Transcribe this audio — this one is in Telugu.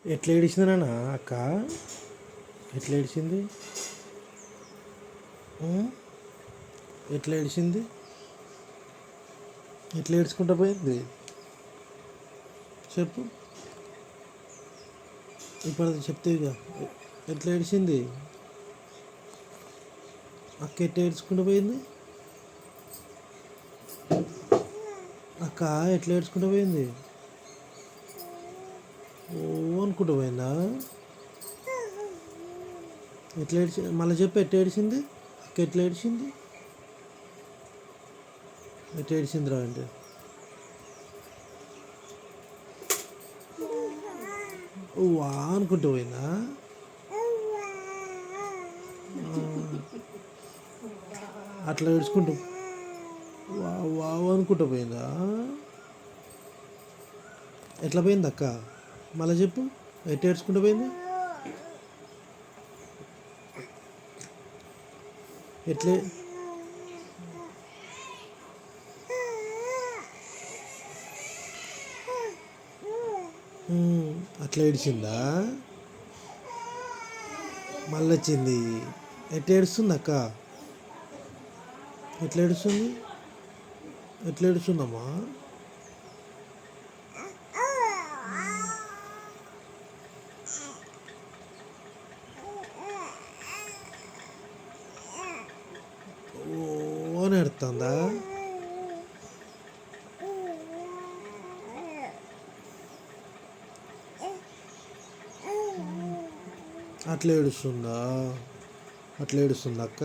ఎట్లా ఏడిచిందినా అక్క? ఎట్లా ఏడిచింది? ఎట్లా ఏడిచింది? ఎట్లా ఏడ్చుకుంటా పోయింది చెప్పు. ఇప్పుడు అది చెప్తే ఇక ఎట్లా ఏడిచింది అక్క? ఎట్లా ఏడ్చుకుంటూ పోయింది అక్క? ఎట్లా ఏడ్చుకుంటూ పోయింది? ఓ అనుకుంటూ పోయిందా? ఎట్లా ఏడిచి మళ్ళీ చెప్పు, ఎట్లా ఏడిచింది అక్క? ఎట్లా ఏడిచింది? ఎట్లా ఏడిచిందిరా అంటే వా అనుకుంటూ పోయిందా? అట్లా ఏడ్చుకుంటూ వా వావ్ అనుకుంటూ పోయిందా? ఎట్లా పోయింది అక్క? మళ్ళీ చెప్పు, ఎట్లా ఏడ్చుకుంటూ పోయింది? ఎట్లే అట్లా ఏడిచిందా? మళ్ళీ వచ్చింది. ఎట్లా ఏడుస్తుంది అక్క? ఎట్లా ఏడుస్తుంది? ఎట్లా ఏడుస్తుందమ్మా? ఓ అని ఏడుతుందా? అట్లా ఏడుస్తుందా? అట్లా ఏడుస్తుంది అక్క?